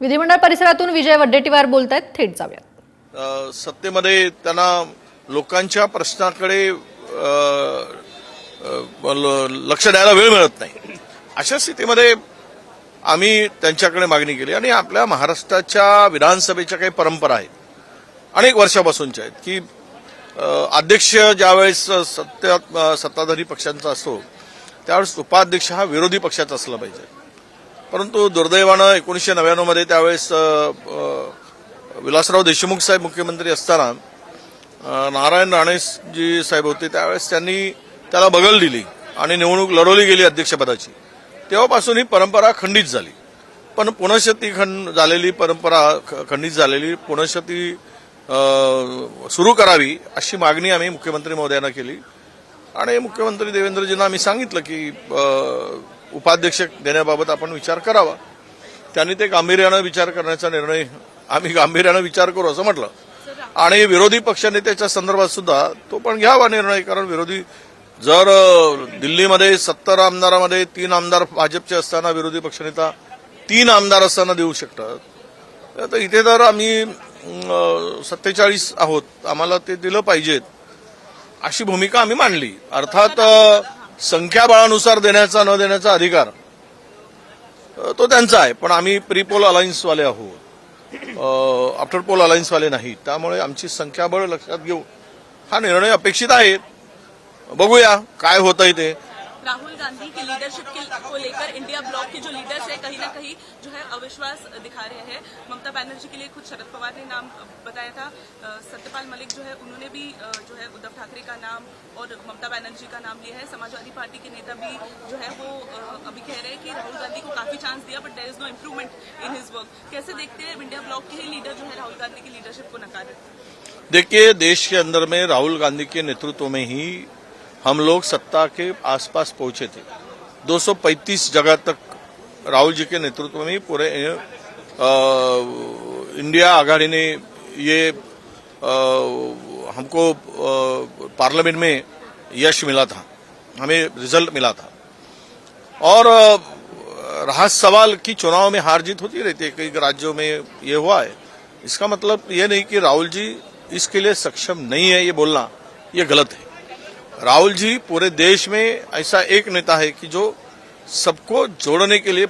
विधिमंडळ परिसरातून विजय वडेट्टीवार बोलतायत, थेट जाऊयात। सत्तेमध्ये त्यांना लोकांच्या प्रश्नाकडे लक्ष द्यायला वेळ मिळत नाही। अशा स्थितीमध्ये आम्ही त्यांच्याकडे मागणी केली आणि आपल्या महाराष्ट्राच्या विधानसभेच्या काही परंपरा आहेत, अनेक वर्षापासूनच्या आहेत की अध्यक्ष ज्यावेळेस सत्ताधारी पक्षांचा असतो त्यावेळेस उपाध्यक्ष हा विरोधी पक्षाचा असला पाहिजे। परंतु दुर्दैवानं 1999 मध्ये त्यावेळेस विलासराव देशमुख साहेब मुख्यमंत्री असताना नारायण राणेजी साहेब होते, त्यावेळेस त्यांनी त्याला बगल दिली आणि निवडणूक लढवली गेली अध्यक्षपदाची। तेव्हापासून ही परंपरा खंडित झाली, पण पुनश्चती झालेली परंपरा खंडित झालेली पुनश्चती सुरू करावी अशी मागणी आम्ही मुख्यमंत्री महोदयांना केली आणि मुख्यमंत्री देवेंद्रजींना आम्ही सांगितलं की उपाध्यक्ष देण्याबाबत आपण विचार करावा। त्यांनी ते गांभीर्यानं विचार करण्याचा निर्णय आम्ही गांभीर्यानं विचार करू असं म्हटलं आणि विरोधी पक्षनेत्याच्या संदर्भात सुद्धा तो पण घ्यावा निर्णय, कारण विरोधी जर दिल्लीमध्ये 70 आमदारांमध्ये 3 आमदार भाजपचे असताना विरोधी पक्षनेता 3 आमदार असताना देऊ शकतात, तर इथे तर आम्ही 47 आहोत, आम्हाला ते दिलं पाहिजेत अशी भूमिका आम्ही मांडली। अर्थात संख्याबळानुसार देण्याचा न देण्याचा अधिकार तो त्यांचा आहे, पण आम्ही प्री पोल अलायन्सवाले आहोत, आफ्टर पोल अलायन्सवाले नाही, त्यामुळे आमची संख्याबळ लक्षात घेऊन हा निर्णय अपेक्षित आहे। बघूया काय होतंय ते। राहुल गांधी की लीडरशिप को लेकर इंडिया ब्लॉक के जो लीडर्स है कहीं ना कहीं जो है अविश्वास दिखा रहे हैं। ममता बनर्जी के लिए खुद शरद पवार ने नाम बताया था, सत्यपाल मलिक जो है उन्होंने भी जो है उद्धव ठाकरे का नाम और ममता बनर्जी का नाम लिया है। समाजवादी पार्टी के नेता भी जो है वो अभी कह रहे हैं कि राहुल गांधी को काफी चांस दिया but there is no improvement in his work. कैसे देखते हैं इंडिया ब्लॉक के ही लीडर जो है राहुल गांधी की लीडरशिप को नकार रहे? देखिए, देश के अंदर में राहुल गांधी के नेतृत्व में ही हम लोग सत्ता के आसपास पहुंचे थे। 235 जगह तक राहुल जी के नेतृत्व में पूरे इंडिया आघाड़ी ने ये हमको पार्लियामेंट में यश मिला था, हमें रिजल्ट मिला था। और रहा सवाल कि चुनाव में हार जीत होती रहती है, कई राज्यों में ये हुआ है, इसका मतलब ये नहीं कि राहुल जी इसके लिए सक्षम नहीं है, ये बोलना ये गलत है। राहुल जी पूरे देश में ऐसा एक नेता है कि जो सबको जोड़ने के लिए